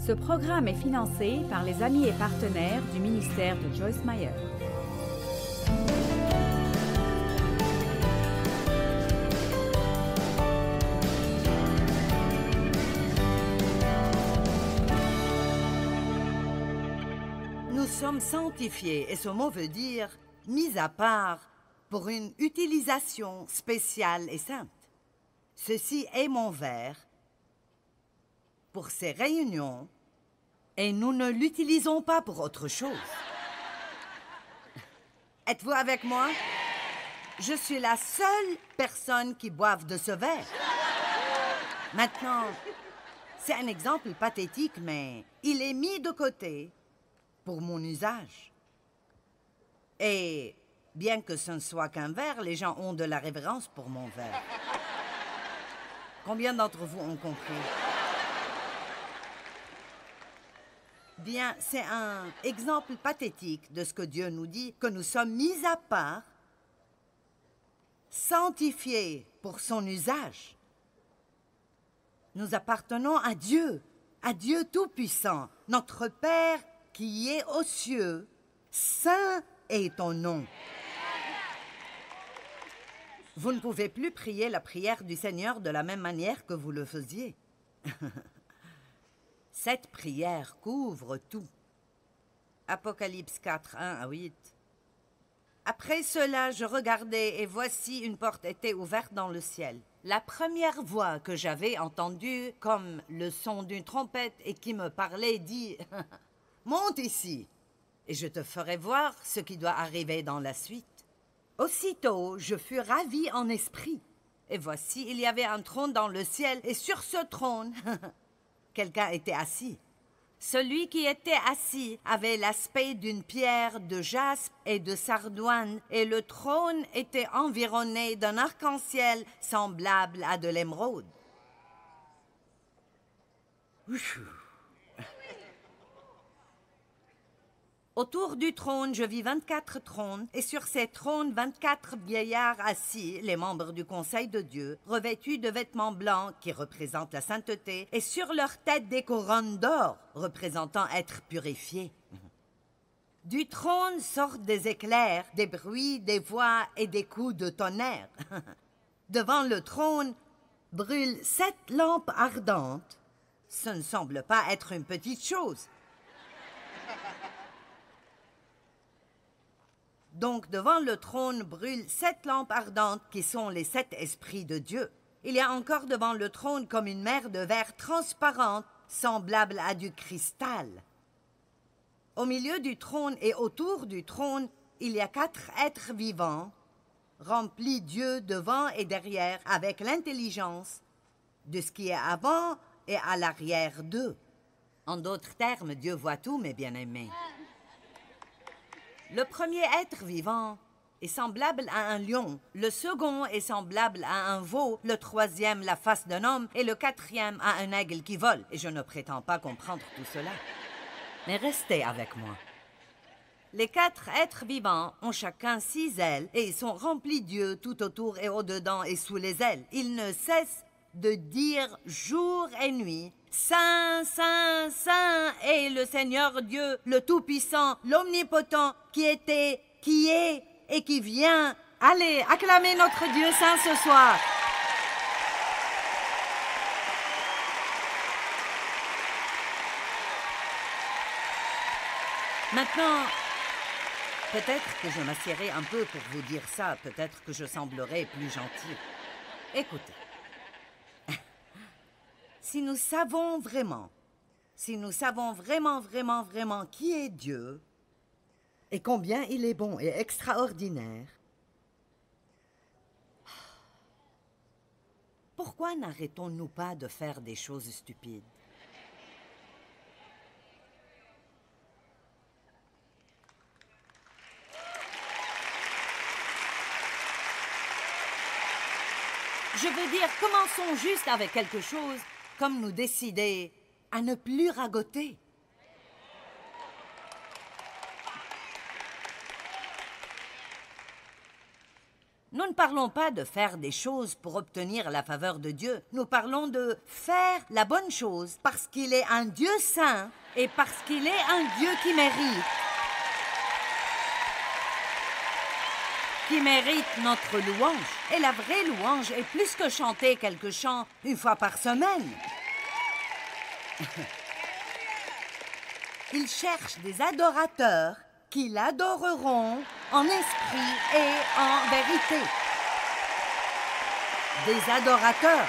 Ce programme est financé par les amis et partenaires du ministère de Joyce Meyer. Nous sommes sanctifiés, et ce mot veut dire « mis à part » pour une utilisation spéciale et sainte. Ceci est mon verre pour ces réunions, et nous ne l'utilisons pas pour autre chose. Êtes-vous avec moi? Je suis la seule personne qui boive de ce verre. Maintenant, c'est un exemple pathétique, mais il est mis de côté pour mon usage. Et bien que ce ne soit qu'un verre, les gens ont de la révérence pour mon verre. Combien d'entre vous ont compris? Bien, c'est un exemple pathétique de ce que Dieu nous dit, que nous sommes mis à part, sanctifiés pour son usage. Nous appartenons à Dieu Tout-Puissant, notre Père qui est aux cieux. Saint est ton nom. Vous ne pouvez plus prier la prière du Seigneur de la même manière que vous le faisiez. Cette prière couvre tout. Apocalypse 4, 1 à 8. Après cela, je regardai, et voici une porte était ouverte dans le ciel. La première voix que j'avais entendue, comme le son d'une trompette, et qui me parlait, dit « Monte ici, et je te ferai voir ce qui doit arriver dans la suite. » Aussitôt, je fus ravi en esprit. Et voici, il y avait un trône dans le ciel, et sur ce trône, quelqu'un était assis. Celui qui était assis avait l'aspect d'une pierre de jaspe et de sardoine, et le trône était environné d'un arc-en-ciel semblable à de l'émeraude. Autour du trône, je vis 24 trônes, et sur ces trônes, 24 vieillards assis, les membres du Conseil de Dieu, revêtus de vêtements blancs qui représentent la sainteté, et sur leurs têtes des couronnes d'or, représentant être purifiés. Du trône sortent des éclairs, des bruits, des voix et des coups de tonnerre. Devant le trône brûlent 7 lampes ardentes. Ce ne semble pas être une petite chose. Donc, devant le trône brûlent 7 lampes ardentes qui sont les 7 esprits de Dieu. Il y a encore devant le trône comme une mer de verre transparente, semblable à du cristal. Au milieu du trône et autour du trône, il y a 4 êtres vivants, remplis d'yeux devant et derrière, avec l'intelligence de ce qui est avant et à l'arrière d'eux. En d'autres termes, Dieu voit tout, mes bien-aimés. Le premier être vivant est semblable à un lion, le second est semblable à un veau, le troisième la face d'un homme et le quatrième à un aigle qui vole. Et je ne prétends pas comprendre tout cela. Mais restez avec moi. Les 4 êtres vivants ont chacun 6 ailes et ils sont remplis d'yeux tout autour et au-dedans et sous les ailes. Ils ne cessent de dire jour et nuit: Saint, Saint, Saint est le Seigneur Dieu, le Tout-Puissant, l'Omnipotent, qui était, qui est et qui vient. Allez, acclamez notre Dieu Saint ce soir. Maintenant, peut-être que je m'assierai un peu pour vous dire ça, peut-être que je semblerai plus gentil. Écoutez. Si nous savons vraiment qui est Dieu et combien il est bon et extraordinaire, pourquoi n'arrêtons-nous pas de faire des choses stupides? Je veux dire, commençons juste avec quelque chose, comme nous décider à ne plus ragoter. Nous ne parlons pas de faire des choses pour obtenir la faveur de Dieu. Nous parlons de faire la bonne chose parce qu'il est un Dieu saint et parce qu'il est un Dieu qui mérite notre louange. Et la vraie louange est plus que chanter quelques chants une fois par semaine. Il cherche des adorateurs qui l'adoreront en esprit et en vérité. Des adorateurs.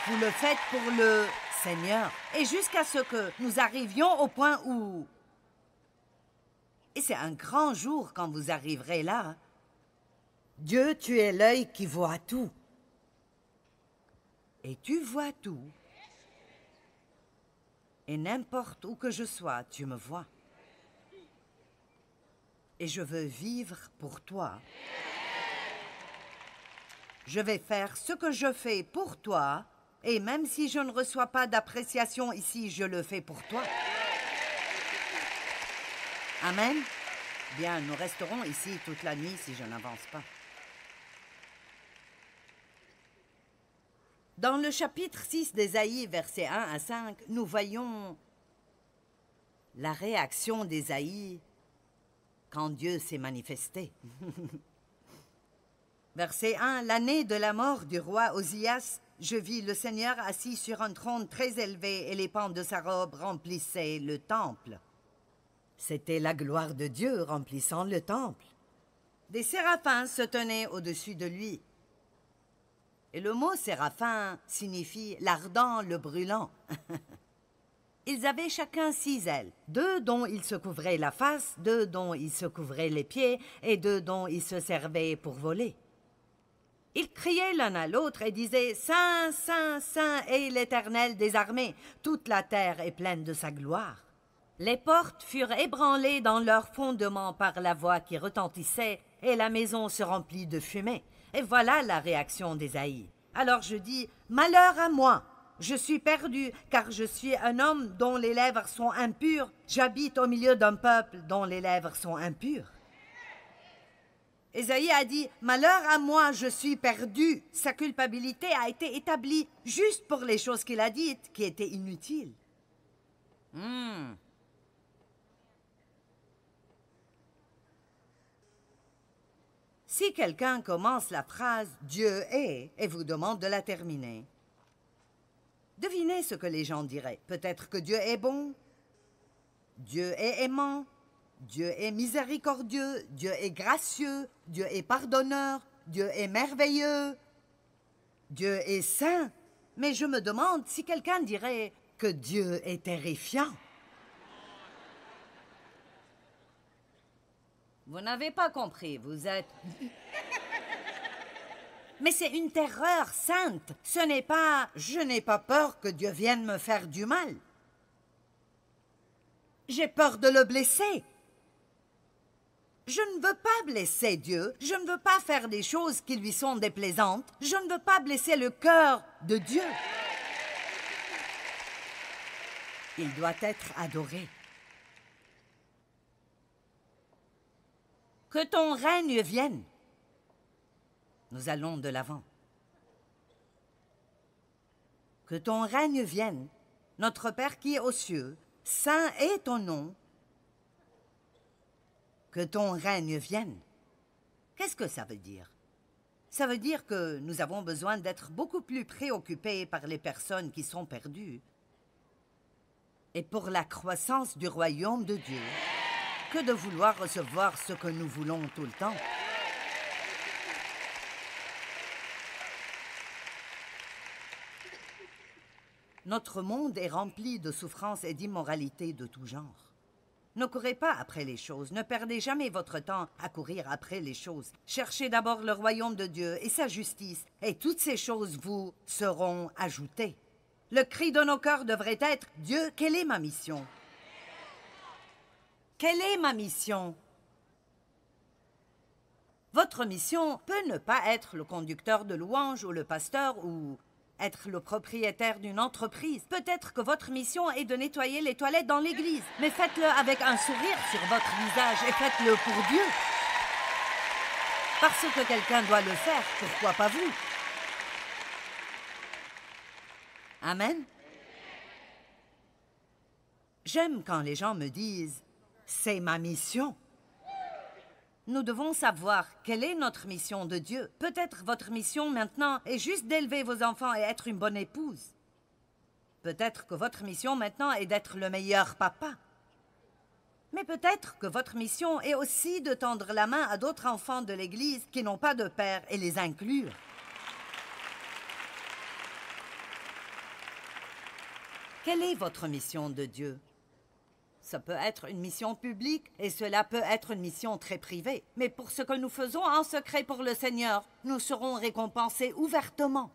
Vous le faites pour le Seigneur. Et jusqu'à ce que nous arrivions au point où... Et c'est un grand jour quand vous arriverez là. Dieu, tu es l'œil qui voit tout. Et tu vois tout. Et n'importe où que je sois, tu me vois. Et je veux vivre pour toi. Je vais faire ce que je fais pour toi, et même si je ne reçois pas d'appréciation ici, je le fais pour toi. Amen. Bien, nous resterons ici toute la nuit si je n'avance pas. Dans le chapitre 6 d'Ésaïe, versets 1 à 5, nous voyons la réaction d'Ésaïe quand Dieu s'est manifesté. Verset 1, l'année de la mort du roi Osias, je vis le Seigneur assis sur un trône très élevé et les pans de sa robe remplissaient le temple. C'était la gloire de Dieu remplissant le temple. Des séraphins se tenaient au-dessus de lui. Et le mot séraphin signifie l'ardent, le brûlant. Ils avaient chacun 6 ailes, 2 dont ils se couvraient la face, 2 dont ils se couvraient les pieds et 2 dont ils se servaient pour voler. Ils criaient l'un à l'autre et disaient « Saint, Saint, Saint est l'Éternel des armées, toute la terre est pleine de sa gloire. » Les portes furent ébranlées dans leur fondement par la voix qui retentissait et la maison se remplit de fumée. Et voilà la réaction d'Ésaïe. Alors je dis « Malheur à moi ! Je suis perdu, car je suis un homme dont les lèvres sont impures. J'habite au milieu d'un peuple dont les lèvres sont impures. » Ésaïe a dit « Malheur à moi, je suis perdu. » Sa culpabilité a été établie juste pour les choses qu'il a dites, qui étaient inutiles. Si quelqu'un commence la phrase « Dieu est » et vous demande de la terminer, devinez ce que les gens diraient. Peut-être que Dieu est bon, Dieu est aimant, Dieu est miséricordieux, Dieu est gracieux, Dieu est pardonneur, Dieu est merveilleux, Dieu est saint. Mais je me demande si quelqu'un dirait que Dieu est terrifiant. Vous n'avez pas compris, vous êtes... Mais c'est une terreur sainte. Ce n'est pas « je n'ai pas peur que Dieu vienne me faire du mal ». J'ai peur de le blesser. Je ne veux pas blesser Dieu. Je ne veux pas faire des choses qui lui sont déplaisantes. Je ne veux pas blesser le cœur de Dieu. Il doit être adoré. Que ton règne vienne. Nous allons de l'avant. Que ton règne vienne, notre Père qui est aux cieux, saint est ton nom. Que ton règne vienne. Qu'est-ce que ça veut dire? Ça veut dire que nous avons besoin d'être beaucoup plus préoccupés par les personnes qui sont perdues et pour la croissance du royaume de Dieu que de vouloir recevoir ce que nous voulons tout le temps. Notre monde est rempli de souffrances et d'immoralités de tout genre. Ne courez pas après les choses, ne perdez jamais votre temps à courir après les choses. Cherchez d'abord le royaume de Dieu et sa justice, et toutes ces choses vous seront ajoutées. Le cri de nos cœurs devrait être « Dieu, quelle est ma mission? Quelle est ma mission? » Votre mission peut ne pas être le conducteur de louange ou le pasteur ou être le propriétaire d'une entreprise. Peut-être que votre mission est de nettoyer les toilettes dans l'église, mais faites-le avec un sourire sur votre visage et faites-le pour Dieu. Parce que quelqu'un doit le faire, pourquoi pas vous? Amen. J'aime quand les gens me disent « c'est ma mission ». Nous devons savoir quelle est notre mission de Dieu. Peut-être votre mission maintenant est juste d'élever vos enfants et être une bonne épouse. Peut-être que votre mission maintenant est d'être le meilleur papa. Mais peut-être que votre mission est aussi de tendre la main à d'autres enfants de l'Église qui n'ont pas de père et les inclure. Quelle est votre mission de Dieu? Ça peut être une mission publique et cela peut être une mission très privée. Mais pour ce que nous faisons en secret pour le Seigneur, nous serons récompensés ouvertement.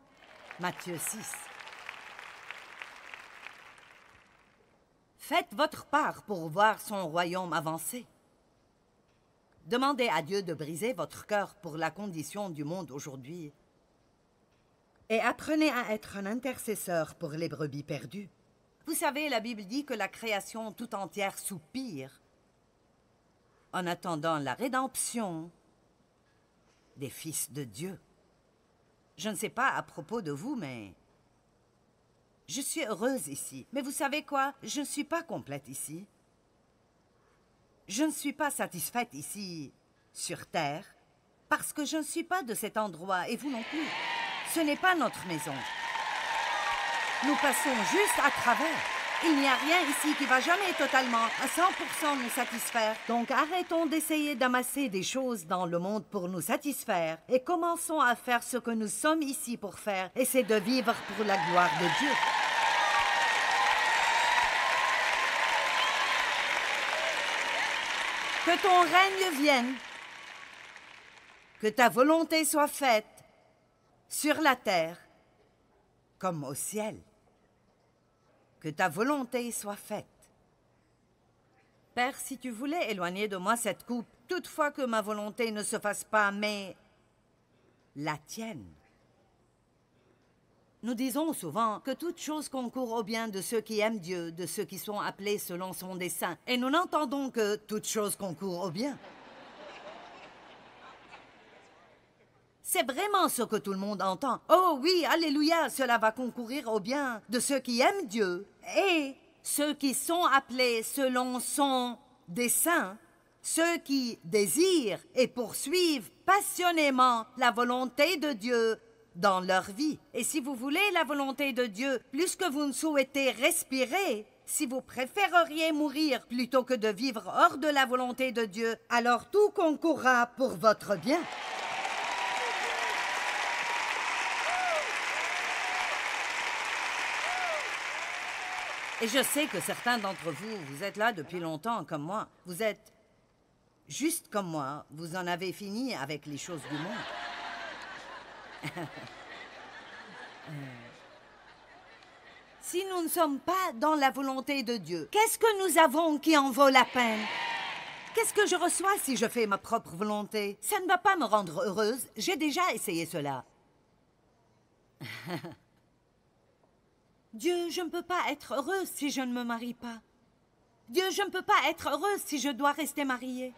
Matthieu 6. Faites votre part pour voir son royaume avancer. Demandez à Dieu de briser votre cœur pour la condition du monde aujourd'hui. Et apprenez à être un intercesseur pour les brebis perdues. Vous savez, la Bible dit que la création tout entière soupire en attendant la rédemption des fils de Dieu. Je ne sais pas à propos de vous, mais je suis heureuse ici. Mais vous savez quoi? Je ne suis pas complète ici. Je ne suis pas satisfaite ici, sur terre, parce que je ne suis pas de cet endroit, et vous non plus. Ce n'est pas notre maison. Nous passons juste à travers. Il n'y a rien ici qui va jamais totalement, à 100% nous satisfaire. Donc arrêtons d'essayer d'amasser des choses dans le monde pour nous satisfaire et commençons à faire ce que nous sommes ici pour faire, et c'est de vivre pour la gloire de Dieu. Que ton règne vienne, que ta volonté soit faite sur la terre comme au ciel. Que ta volonté soit faite. Père, si tu voulais éloigner de moi cette coupe, toutefois que ma volonté ne se fasse pas, mais la tienne. Nous disons souvent que toute chose concourt au bien de ceux qui aiment Dieu, de ceux qui sont appelés selon son dessein. Et nous n'entendons que toute chose concourt au bien. C'est vraiment ce que tout le monde entend. Oh oui, alléluia, cela va concourir au bien de ceux qui aiment Dieu et ceux qui sont appelés selon son dessein, ceux qui désirent et poursuivent passionnément la volonté de Dieu dans leur vie. Et si vous voulez la volonté de Dieu plus que vous ne souhaitez respirer, si vous préféreriez mourir plutôt que de vivre hors de la volonté de Dieu, alors tout concourra pour votre bien. Et je sais que certains d'entre vous, vous êtes là depuis longtemps comme moi. Vous êtes juste comme moi. Vous en avez fini avec les choses du monde. Si nous ne sommes pas dans la volonté de Dieu, qu'est-ce que nous avons qui en vaut la peine? Qu'est-ce que je reçois si je fais ma propre volonté? Ça ne va pas me rendre heureuse. J'ai déjà essayé cela. Dieu, je ne peux pas être heureuse si je ne me marie pas. Dieu, je ne peux pas être heureuse si je dois rester mariée.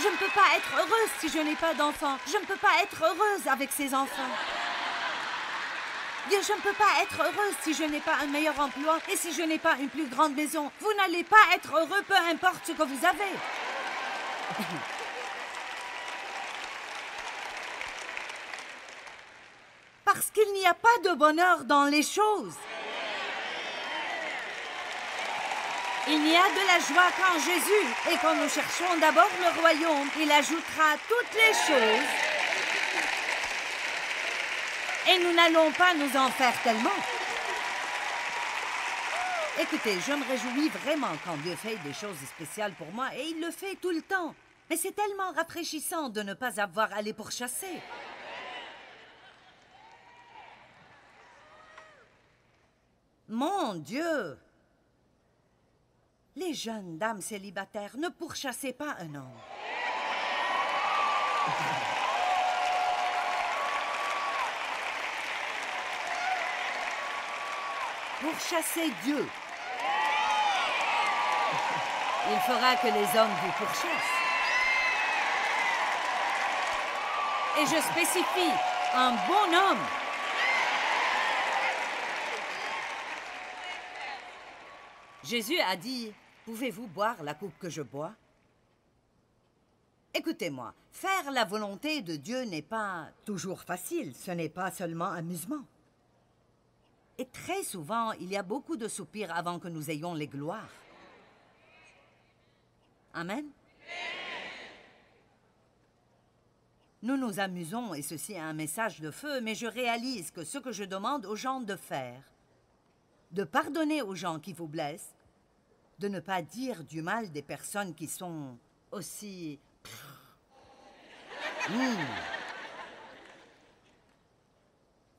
Je ne peux pas être heureuse si je n'ai pas d'enfants. Je ne peux pas être heureuse avec ces enfants. Dieu, je ne peux pas être heureuse si je n'ai pas un meilleur emploi et si je n'ai pas une plus grande maison. Vous n'allez pas être heureux, peu importe ce que vous avez. Parce qu'il n'y a pas de bonheur dans les choses. Il y a de la joie qu'en Jésus, et quand nous cherchons d'abord le royaume, il ajoutera toutes les choses. Et nous n'allons pas nous en faire tellement. Écoutez, je me réjouis vraiment quand Dieu fait des choses spéciales pour moi, et il le fait tout le temps. Mais c'est tellement rafraîchissant de ne pas avoir à les pourchasser. Mon Dieu! Les jeunes dames célibataires, ne pourchassez pas un homme. Pourchassez Dieu. Il fera que les hommes vous pourchassent. Et je spécifie, un bon homme. Jésus a dit, « Pouvez-vous boire la coupe que je bois ?» Écoutez-moi, faire la volonté de Dieu n'est pas toujours facile, ce n'est pas seulement amusement. Et très souvent, il y a beaucoup de soupirs avant que nous ayons les gloires. Amen. Nous nous amusons, et ceci est un message de feu, mais je réalise que ce que je demande aux gens de faire, de pardonner aux gens qui vous blessent, de ne pas dire du mal des personnes qui sont aussi...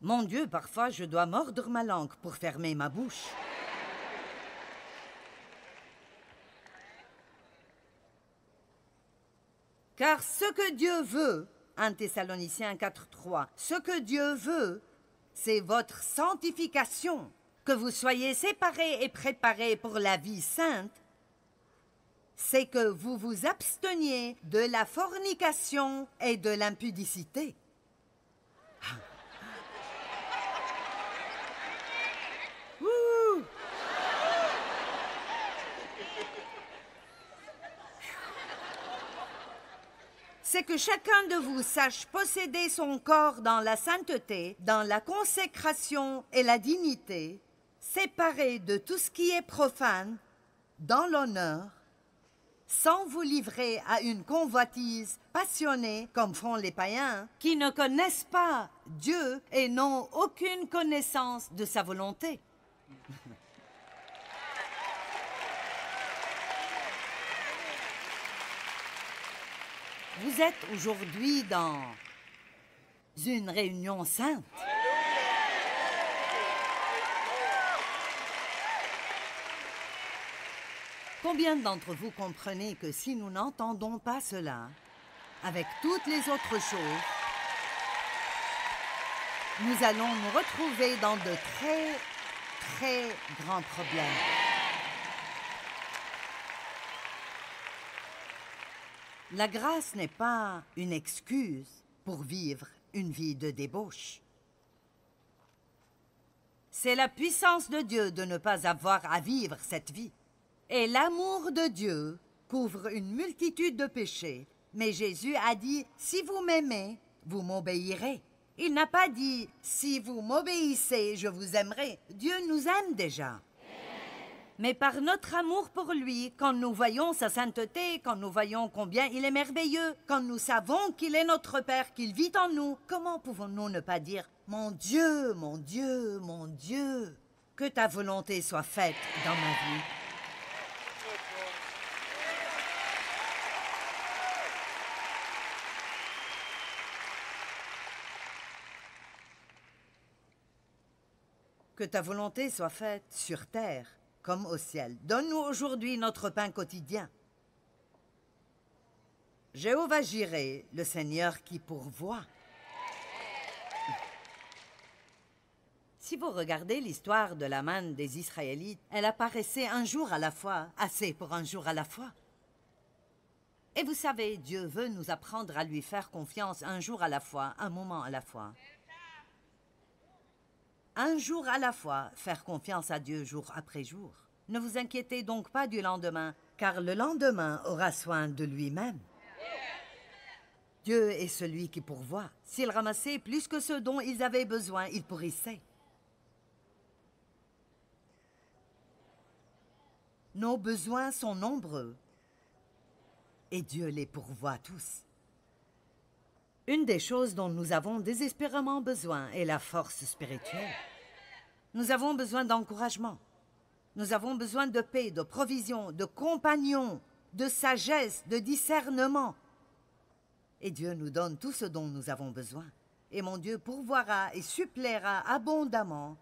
Mon Dieu, parfois je dois mordre ma langue pour fermer ma bouche. Car ce que Dieu veut, 1 Thessaloniciens 4:3, ce que Dieu veut, c'est votre sanctification, que vous soyez séparés et préparés pour la vie sainte, c'est que vous vous absteniez de la fornication et de l'impudicité. Ouh! C'est que chacun de vous sache posséder son corps dans la sainteté, dans la consécration et la dignité, séparé de tout ce qui est profane, dans l'honneur, sans vous livrer à une convoitise passionnée comme font les païens, qui ne connaissent pas Dieu et n'ont aucune connaissance de sa volonté. Vous êtes aujourd'hui dans une réunion sainte. Combien d'entre vous comprenez que si nous n'entendons pas cela, avec toutes les autres choses, nous allons nous retrouver dans de très, très grands problèmes. La grâce n'est pas une excuse pour vivre une vie de débauche. C'est la puissance de Dieu de ne pas avoir à vivre cette vie. Et l'amour de Dieu couvre une multitude de péchés. Mais Jésus a dit, si vous m'aimez, vous m'obéirez. Il n'a pas dit, si vous m'obéissez, je vous aimerai. Dieu nous aime déjà. Mais par notre amour pour lui, quand nous voyons sa sainteté, quand nous voyons combien il est merveilleux, quand nous savons qu'il est notre Père, qu'il vit en nous, comment pouvons-nous ne pas dire, mon Dieu, mon Dieu, mon Dieu, que ta volonté soit faite dans ma vie. Que ta volonté soit faite sur terre comme au ciel. Donne-nous aujourd'hui notre pain quotidien. Jéhovah Jireh, le Seigneur qui pourvoit. Si vous regardez l'histoire de la manne des Israélites, elle apparaissait un jour à la fois, assez pour un jour à la fois. Et vous savez, Dieu veut nous apprendre à lui faire confiance un jour à la fois, un moment à la fois. Un jour à la fois, faire confiance à Dieu jour après jour. Ne vous inquiétez donc pas du lendemain, car le lendemain aura soin de lui-même. Dieu est celui qui pourvoit. S'ils ramassaient plus que ce dont ils avaient besoin, ils pourrissaient. Nos besoins sont nombreux, et Dieu les pourvoit tous. Une des choses dont nous avons désespérément besoin est la force spirituelle. Nous avons besoin d'encouragement. Nous avons besoin de paix, de provision, de compagnons, de sagesse, de discernement. Et Dieu nous donne tout ce dont nous avons besoin. Et mon Dieu pourvoira et suppléera abondamment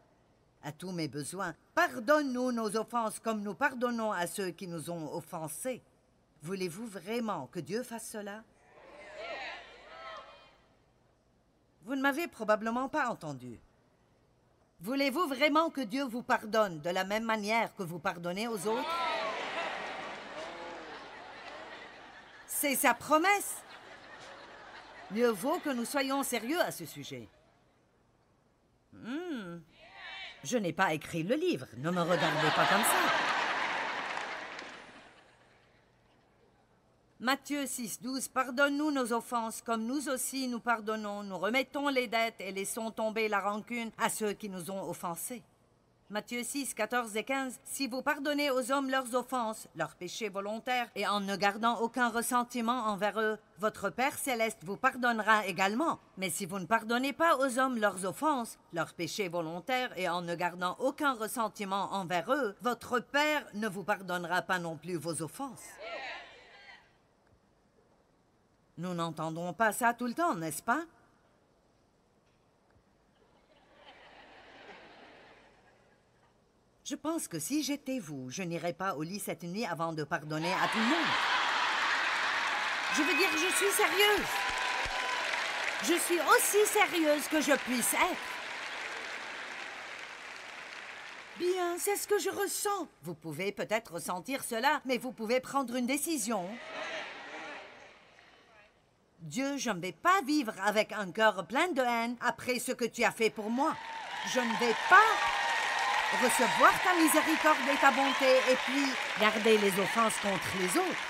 à tous mes besoins. Pardonne-nous nos offenses comme nous pardonnons à ceux qui nous ont offensés. Voulez-vous vraiment que Dieu fasse cela? Vous ne m'avez probablement pas entendu. Voulez-vous vraiment que Dieu vous pardonne de la même manière que vous pardonnez aux autres? C'est sa promesse. Mieux vaut que nous soyons sérieux à ce sujet. Je n'ai pas écrit le livre, ne me regardez pas comme ça. Matthieu 6,12, pardonne-nous nos offenses, comme nous aussi nous pardonnons. Nous remettons les dettes et laissons tomber la rancune à ceux qui nous ont offensés. Matthieu 6, 14 et 15, si vous pardonnez aux hommes leurs offenses, leurs péchés volontaires, et en ne gardant aucun ressentiment envers eux, votre Père céleste vous pardonnera également. Mais si vous ne pardonnez pas aux hommes leurs offenses, leurs péchés volontaires, et en ne gardant aucun ressentiment envers eux, votre Père ne vous pardonnera pas non plus vos offenses. Nous n'entendons pas ça tout le temps, n'est-ce pas? Je pense que si j'étais vous, je n'irais pas au lit cette nuit avant de pardonner à tout le monde. Je veux dire, je suis sérieuse. Je suis aussi sérieuse que je puisse être. Bien, c'est ce que je ressens. Vous pouvez peut-être ressentir cela, mais vous pouvez prendre une décision. Dieu, je ne vais pas vivre avec un cœur plein de haine après ce que tu as fait pour moi. Je ne vais pas recevoir ta miséricorde et ta bonté, et puis garder les offenses contre les autres.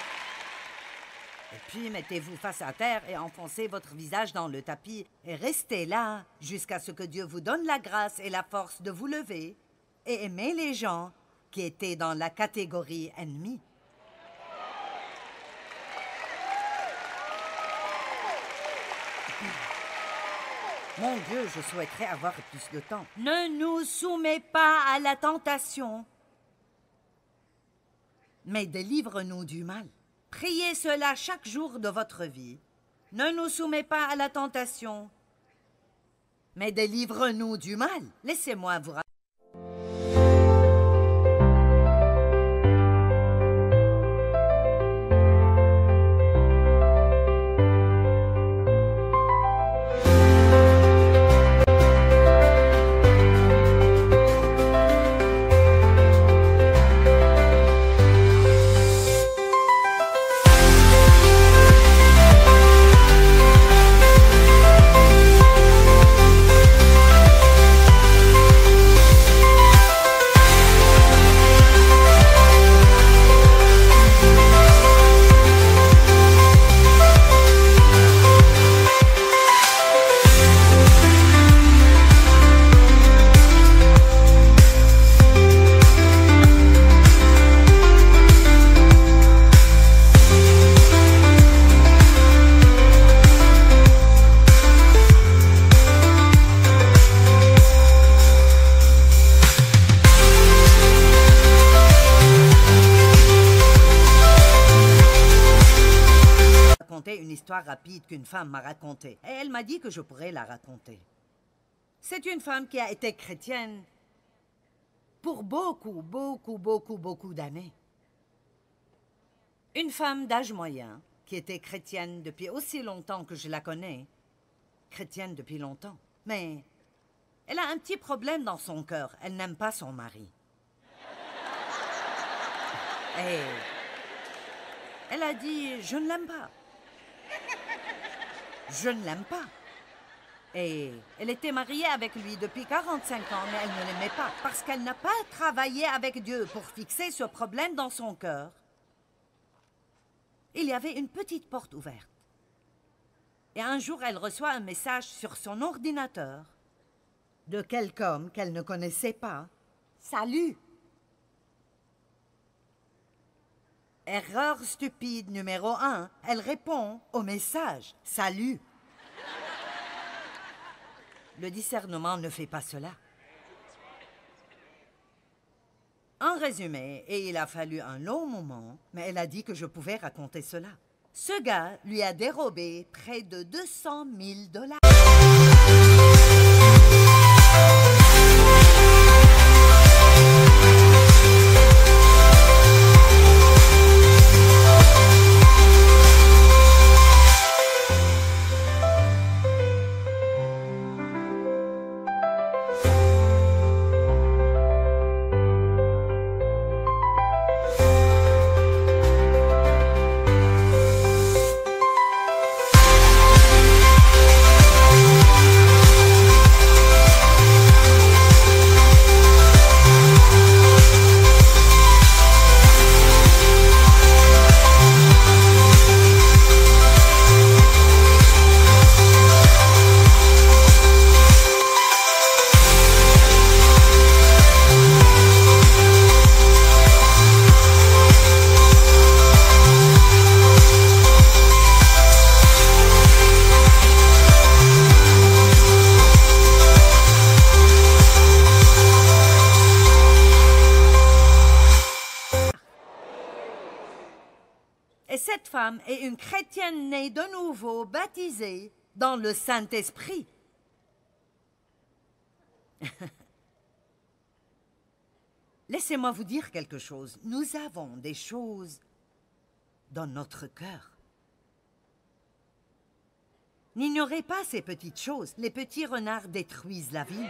Et puis mettez-vous face à terre et enfoncez votre visage dans le tapis et restez là jusqu'à ce que Dieu vous donne la grâce et la force de vous lever et aimer les gens qui étaient dans la catégorie ennemie. Mon Dieu, je souhaiterais avoir plus de temps. Ne nous soumets pas à la tentation, mais délivre-nous du mal. Priez cela chaque jour de votre vie. Ne nous soumets pas à la tentation, mais délivre-nous du mal. Laissez-moi vous raconter. Une histoire rapide qu'une femme m'a racontée. Et elle m'a dit que je pourrais la raconter. C'est une femme qui a été chrétienne pour beaucoup d'années. Une femme d'âge moyen qui était chrétienne depuis aussi longtemps que je la connais. Chrétienne depuis longtemps. Mais elle a un petit problème dans son cœur. Elle n'aime pas son mari. Et elle a dit, je ne l'aime pas. Je ne l'aime pas. Et elle était mariée avec lui depuis 45 ans, mais elle ne l'aimait pas parce qu'elle n'a pas travaillé avec Dieu pour fixer ce problème dans son cœur. Il y avait une petite porte ouverte. Et un jour, elle reçoit un message sur son ordinateur de quelqu'un homme qu'elle ne connaissait pas. Salut! Erreur stupide numéro 1. Elle répond au message. Salut. Le discernement ne fait pas cela. En résumé, et il a fallu un long moment, mais elle a dit que je pouvais raconter cela. Ce gars lui a dérobé près de 200 000 $. cette femme est une chrétienne née de nouveau, baptisée dans le Saint-Esprit. Laissez-moi vous dire quelque chose. Nous avons des choses dans notre cœur. N'ignorez pas ces petites choses. Les petits renards détruisent la vigne.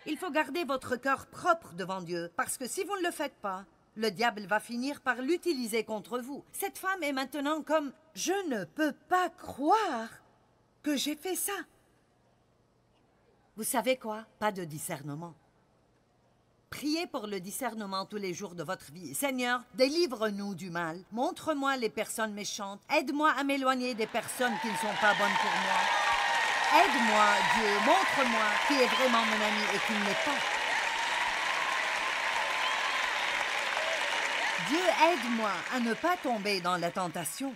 Il faut garder votre cœur propre devant Dieu, parce que si vous ne le faites pas, le diable va finir par l'utiliser contre vous. Cette femme est maintenant comme « Je ne peux pas croire que j'ai fait ça ». Vous savez quoi? Pas de discernement. Priez pour le discernement tous les jours de votre vie. Seigneur, délivre-nous du mal. Montre-moi les personnes méchantes. Aide-moi à m'éloigner des personnes qui ne sont pas bonnes pour moi. Aide-moi, Dieu, montre-moi qui est vraiment mon ami et qui ne l'est pas. Dieu, aide-moi à ne pas tomber dans la tentation.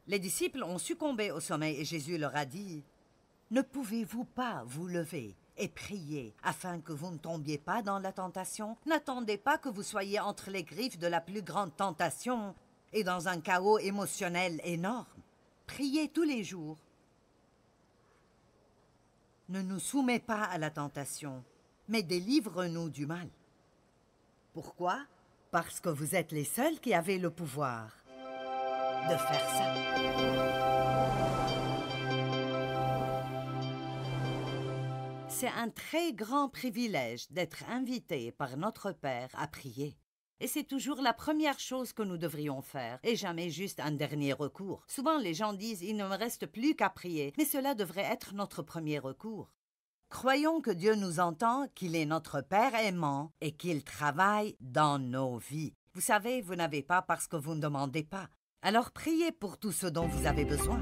Les disciples ont succombé au sommeil et Jésus leur a dit, « Ne pouvez-vous pas vous lever et prier afin que vous ne tombiez pas dans la tentation? N'attendez pas que vous soyez entre les griffes de la plus grande tentation et dans un chaos émotionnel énorme. Priez tous les jours. Ne nous soumets pas à la tentation, mais délivre-nous du mal. » Pourquoi? Parce que vous êtes les seuls qui avez le pouvoir de faire ça. C'est un très grand privilège d'être invité par notre Père à prier. Et c'est toujours la première chose que nous devrions faire, et jamais juste un dernier recours. Souvent, les gens disent « il ne me reste plus qu'à prier », mais cela devrait être notre premier recours. Croyons que Dieu nous entend, qu'il est notre Père aimant et qu'il travaille dans nos vies. Vous savez, vous n'avez pas parce que vous ne demandez pas. Alors priez pour tout ce dont vous avez besoin.